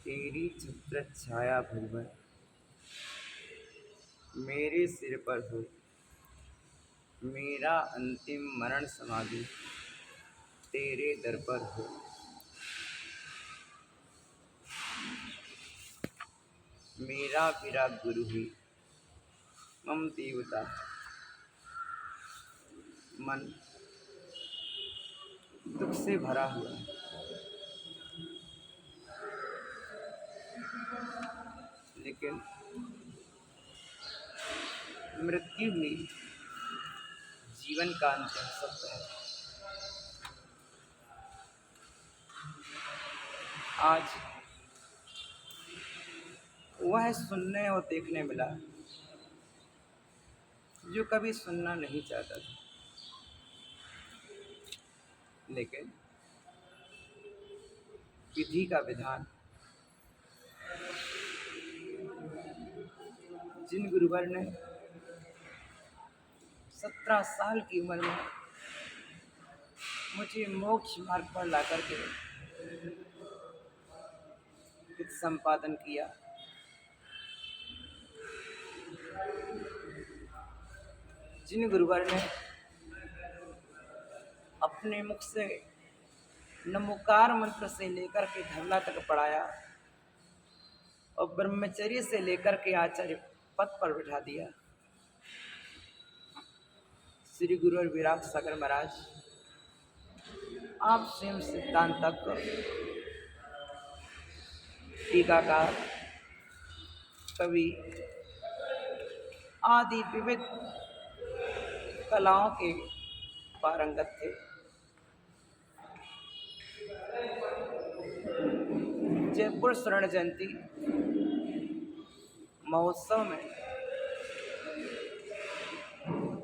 तेरी छत्र छाया भगवन मेरे सिर पर हो। मेरा अंतिम मरण समाधि तेरे दर पर हो। मेरा विराग गुरु ही मम देवता। मन दुख से भरा हुआ, लेकिन मृत्यु ही जीवन का अंतिम सत्य है। आज वह सुनने और देखने मिला जो कभी सुनना नहीं चाहता था, लेकिन विधि का विधान जिन गुरुवर ने 17 साल की उम्र में मुझे मोक्ष मार्ग पर ला करके हित संपादन किया, जिन गुरुवर ने अपने मुख से नमोकार मंत्र से लेकर के धरला तक पढ़ाया और ब्रह्मचर्य से लेकर के आचार्य पद पर बिठा दिया, श्री गुरु विराग सागर महाराज आप स्वयं सिद्धांतक, टीकाकार, कवि आदि विविध कलाओं के पारंगत थे। जयपुर स्वर्ण जयंती महोत्सव में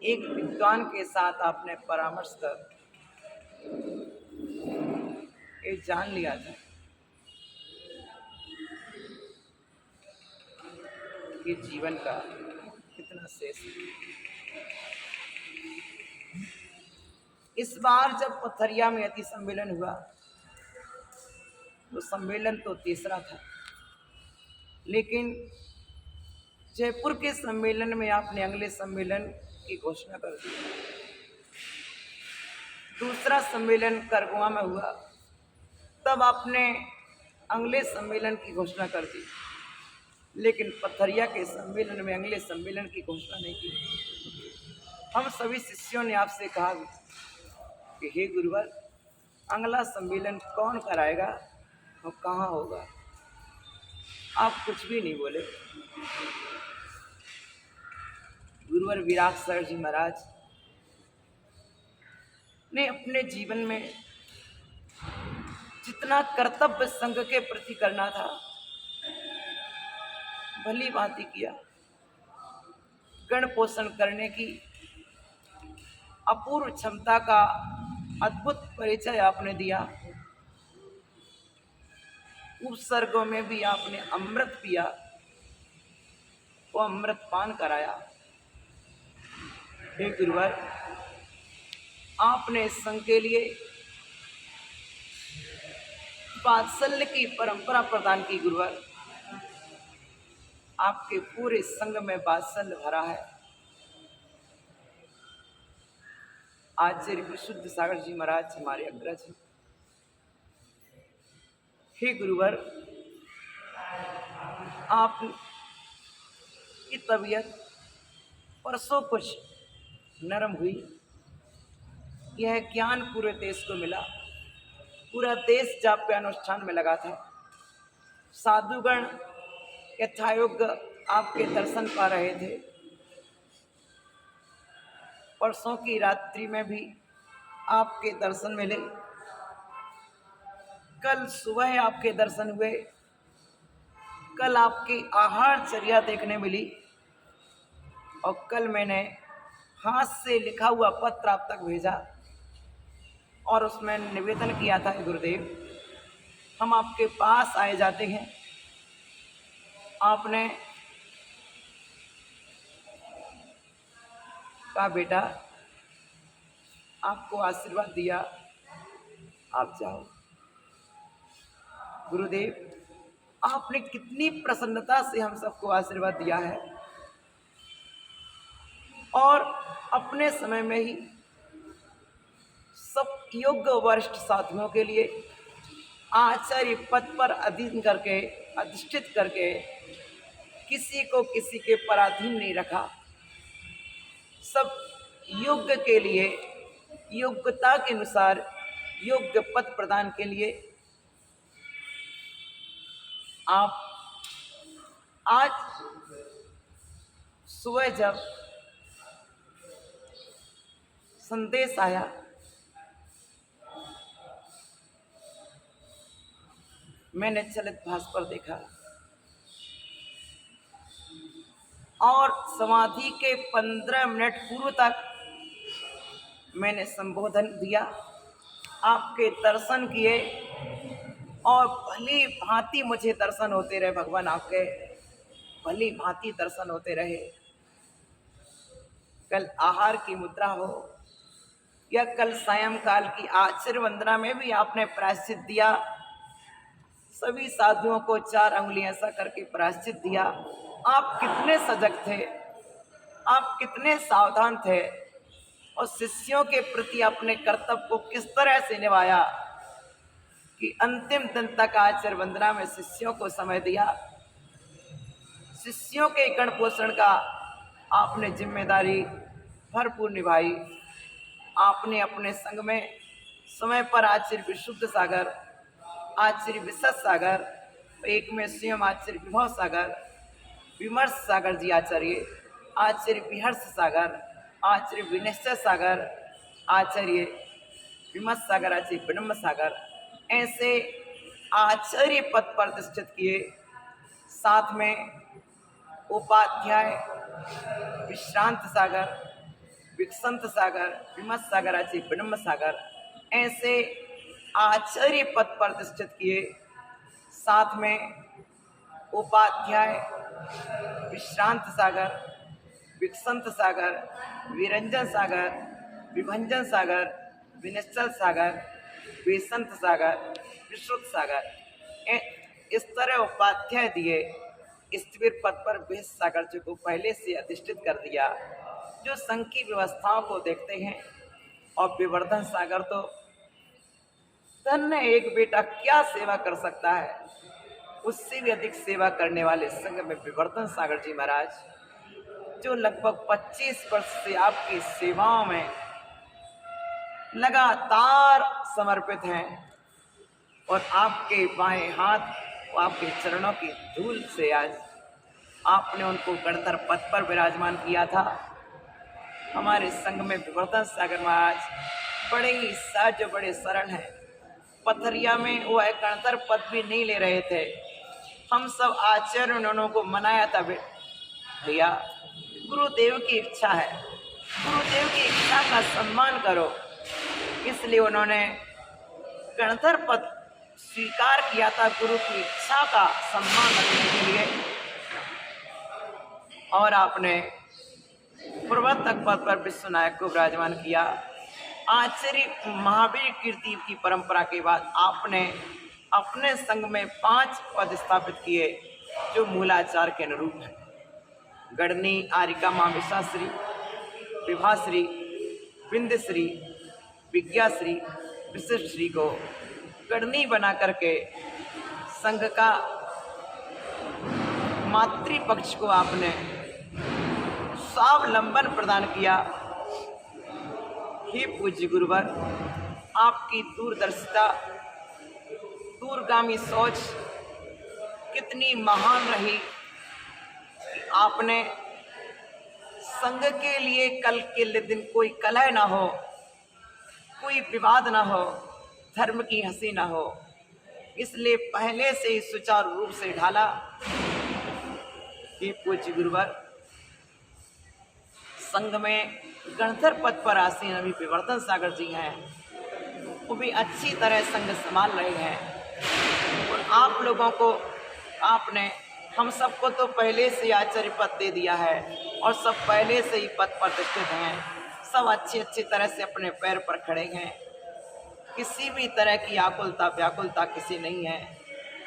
एक विद्वान के साथ आपने परामर्श कर ये जान लिया था कि जीवन का कितना शेष है। इस बार जब पथरिया में अति सम्मेलन हुआ तो सम्मेलन तो तीसरा था, लेकिन जयपुर के सम्मेलन में आपने अगले सम्मेलन की घोषणा कर दी। दूसरा सम्मेलन करगुआ में हुआ, तब आपने अगले सम्मेलन की घोषणा कर दी, लेकिन पथरिया के सम्मेलन में अगले सम्मेलन की घोषणा नहीं की। हम सभी शिष्यों ने आपसे कहा कि हे गुरुवर, अगला सम्मेलन कौन कराएगा और कहाँ होगा? आप कुछ भी नहीं बोले। गुरुवर विराग सर जी महाराज ने अपने जीवन में जितना कर्तव्य संघ के प्रति करना था भली भांति किया। गण पोषण करने की अपूर्व क्षमता का अद्भुत परिचय आपने दिया। उपसर्गों में भी आपने अमृत पिया, वो अमृत पान कराया। हे गुरुवर, आपने संघ के लिए वात्सल्य की परंपरा प्रदान की। गुरुवर, आपके पूरे संघ में वात्सल्य भरा है। आचार्य विशुद्ध सागर जी महाराज हमारे अग्रज हैं। हे गुरुवर, आप की तबीयत परसों कुछ नरम हुई। यह ज्ञान पूरे देश को मिला। पूरा देश जाप्य अनुष्ठान में लगा था। साधुगण यथायोग्य आपके दर्शन पा रहे थे। परसों की रात्रि में भी आपके दर्शन मिले। कल सुबह आपके दर्शन हुए। कल आपकी आहारचर्या देखने मिली और कल मैंने हाथ से लिखा हुआ पत्र आप तक भेजा और उसमें निवेदन किया था, गुरुदेव हम आपके पास आए जाते हैं। आपने कहा बेटा आपको आशीर्वाद दिया, आप जाओ। गुरुदेव आपने कितनी प्रसन्नता से हम सबको आशीर्वाद दिया है और अपने समय में ही सब योग्य वरिष्ठ साथियों के लिए आचार्य पद पर अधिष्ठित करके किसी को किसी के पराधीन नहीं रखा। सब योग्य के लिए योग्यता के अनुसार योग्य पद प्रदान के लिए आप आज सुबह जब संदेश आया मैंने चलित भास्कर देखा और समाधि के 15 मिनट पूर्व तक मैंने संबोधन दिया, आपके दर्शन किए और भली भांति मुझे दर्शन होते रहे। भगवान आपके भली भांति दर्शन होते रहे। कल आहार की मुद्रा हो या कल सायंकाल की आचार्य वंदना में भी आपने प्रायश्चित दिया। सभी साधुओं को 4 अंगुलियां ऐसा करके प्रायश्चित दिया। आप कितने सजग थे, आप कितने सावधान थे और शिष्यों के प्रति अपने कर्तव्य को किस तरह से निभाया कि अंतिम दिन तक आचार्य वंदना में शिष्यों को समय दिया। शिष्यों के गण पोषण का आपने जिम्मेदारी भरपूर निभाई। आपने अपने संग में समय पर आचार्य विशुद्ध सागर, आचार्य विशद सागर, एक में स्वयं आचार्य विभव सागर, विमर्श सागर जी आचार्य, आचार्य विहर्ष सागर, आचार्य विनिश्चय सागर, आचार्य विमर्श सागर, आचार्य ब्रह्म सागर, ऐसे आचार्य पद पर प्रतिष्ठित किए। साथ में उपाध्याय विश्रांत सागर, विकसंत सागर, विमर्श सागर, आचार्य ब्रह्म सागर, ऐसे आचार्य पद पर प्रतिष्ठित किए। साथ में उपाध्याय विश्रांत सागर, विकसंत सागर, विरंजन सागर, विभंजन सागर, विनिश्चल सागर, विसंत सागर, विश्रुत सागर, इस तरह उपाध्याय दिए। स्थिर पद पर भेष सागर जी को पहले से अधिष्ठित कर दिया, जो संघ की व्यवस्थाओं को देखते हैं। और विवर्धन सागर तो धन्य एक बेटा क्या सेवा कर सकता है, उससे भी अधिक सेवा करने वाले संघ में विवर्धन सागर जी महाराज, जो लगभग 25 वर्ष से आपकी सेवाओं में लगातार समर्पित हैं और आपके बाएं हाथ आपके चरणों की धूल से आज आपने उनको गणधर पद पर विराजमान किया था। हमारे संघ में विवर्धन सागर महाराज बड़े ही सहज, बड़े सरल हैं। पथरिया में वो गणधर पद भी नहीं ले रहे थे। हम सब आचार्य उन्होंने को मनाया था, भैया गुरुदेव की इच्छा है, गुरुदेव की इच्छा का सम्मान करो, इसलिए उन्होंने गणधर पद स्वीकार किया था गुरु की इच्छा का सम्मान करने के लिए। और आपने प्रवर्तक पद पर विश्वनायक को विराजमान किया। आचार्य महावीर कीर्ति की परंपरा के बाद आपने अपने संघ में 5 पद स्थापित किए, जो मूलाचार के अनुरूप हैं। गणनी, आरिका माँ विशाश्री, विभाश्री, बिंदश्री, विज्ञाश्री, विशिष्टश्री को गणनी बना करके संघ का मातृपक्ष को आपने स्वावलंबन प्रदान किया। हे पूज्य गुरुवर, आपकी दूरदर्शिता, दूरगामी सोच कितनी महान रही कि आपने संघ के लिए कल के दिन कोई कलह ना हो, कोई विवाद ना हो, धर्म की हंसी ना हो, इसलिए पहले से ही सुचारू रूप से ढाला। हे पूज्य गुरुवर, संघ में गणधर पद पर आसीन अभी विवर्धन सागर जी हैं, वो भी अच्छी तरह संघ संभाल रहे हैं। और आप लोगों को आपने, हम सबको तो पहले से आचार्य पद दे दिया है और सब पहले से ही पद प्रतिष्ठित हैं। सब अच्छी तरह से अपने पैर पर खड़े हैं। किसी भी तरह की आकुलता व्याकुलता किसी नहीं है।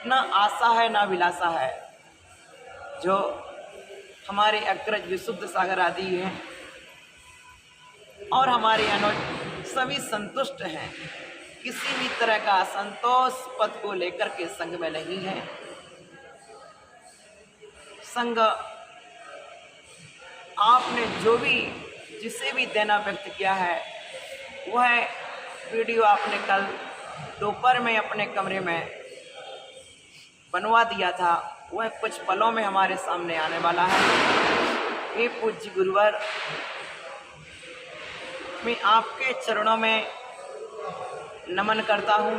न आशा है न विलासा है। जो हमारे अग्रज विशुद्ध सागर आदि हैं और हमारे अनुज सभी संतुष्ट हैं, किसी भी तरह का असंतोष पद को लेकर के संघ में नहीं है। संघ आपने जो भी जिसे भी देना व्यक्त किया है वह वीडियो आपने कल दोपहर में अपने कमरे में बनवा दिया था, वह कुछ पलों में हमारे सामने आने वाला है। हे पूज्य गुरुवर, मैं आपके चरणों में नमन करता हूँ।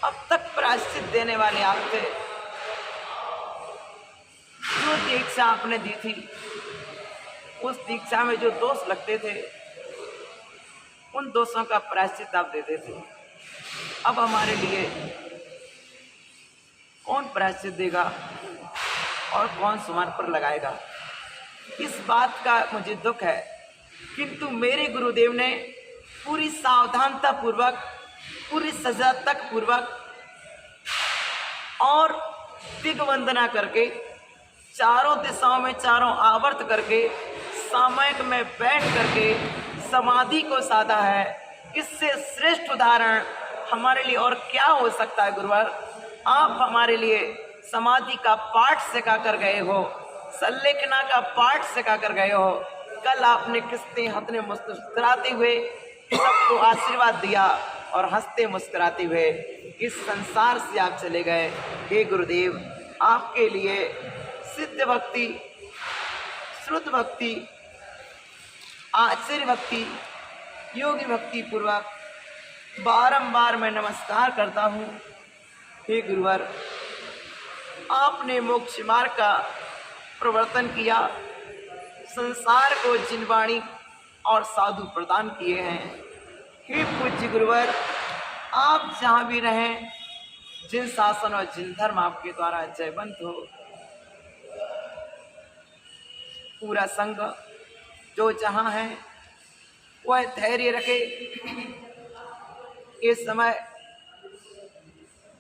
अब तक प्रायश्चित देने वाले आप थे। जो दीक्षा आपने दी थी, उस दीक्षा में जो दोष लगते थे, उन दोषों का प्रायश्चित आप देते थे। अब हमारे लिए कौन प्रायश्चित देगा और कौन सुमन पर लगाएगा, इस बात का मुझे दुख है। किंतु मेरे गुरुदेव ने पूरी सावधानता पूर्वक, पूरी सजगता पूर्वक और दिग्वंदना करके, चारों दिशाओं में चारों आवर्त करके, सामयिक में बैठ करके समाधि को साधा है। इससे श्रेष्ठ उदाहरण हमारे लिए और क्या हो सकता है गुरुवर। आप हमारे लिए समाधि का पाठ सिखा कर गए हो, संलेखना का पाठ सिखा कर गए हो। कल आपने किसने हंसते मुस्कुराते हुए सबको आशीर्वाद दिया और हंसते मुस्कुराते हुए इस संसार से आप चले गए। हे गुरुदेव, आपके लिए सिद्ध भक्ति, श्रुत भक्ति, आचार्य भक्ति, योगी भक्ति पूर्वक बारंबार मैं नमस्कार करता हूँ। हे गुरुवर, आपने मोक्ष मार्ग का प्रवर्तन किया, संसार को जिनवाणी और साधु प्रदान किए हैं। हे पूज्य गुरुवर, आप जहाँ भी रहें, जिन शासन और जिन धर्म आपके द्वारा जयवंत हो, पूरा संघ जो जहाँ है वह धैर्य रखे। ये समय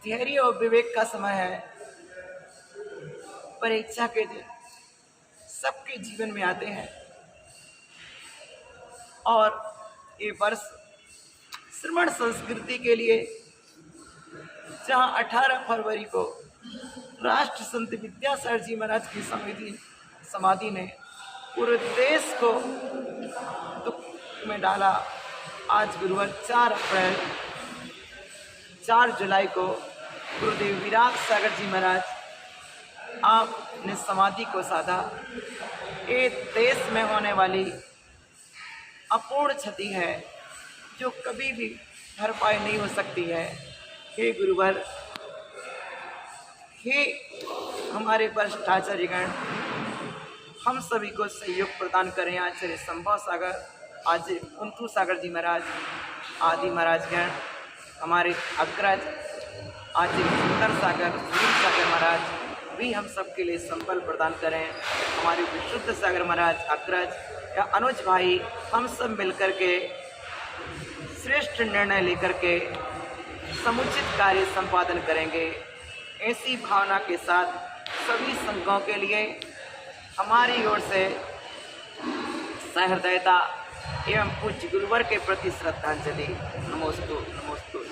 धैर्य और विवेक का समय है। परीक्षा के दिन सबके जीवन में आते हैं और ये वर्ष श्रवण संस्कृति के लिए, जहाँ 18 फरवरी को राष्ट्र संत विद्यासागर जी महाराज की समाधि ने पूरे देश को दुख में डाला, आज गुरुवार 4 जुलाई को गुरुदेव विराट सागर जी महाराज आपने समाधि को साधा। ये देश में होने वाली अपूर्ण क्षति है जो कभी भी भरपाई नहीं हो सकती है। हे गुरुवर, हे हमारे भ्रष्टाचारीगण, हम सभी को सहयोग प्रदान करें। आचार्य संभव सागर, आचार्य कुंतु सागर जी महाराज आदि महाराजगण, हमारे अग्रज आचार्य सुंदर सागर, वीर सागर महाराज भी हम सब के लिए संबल प्रदान करें। हमारे विशुद्ध सागर महाराज अग्रज या अनुज भाई, हम सब मिलकर के श्रेष्ठ निर्णय लेकर के समुचित कार्य संपादन करेंगे। ऐसी भावना के साथ सभी संघों के लिए हमारी ओर से सहृदयता एवं पूज्य गुरुवर के प्रति श्रद्धांजलि। नमोस्तु नमोस्तु।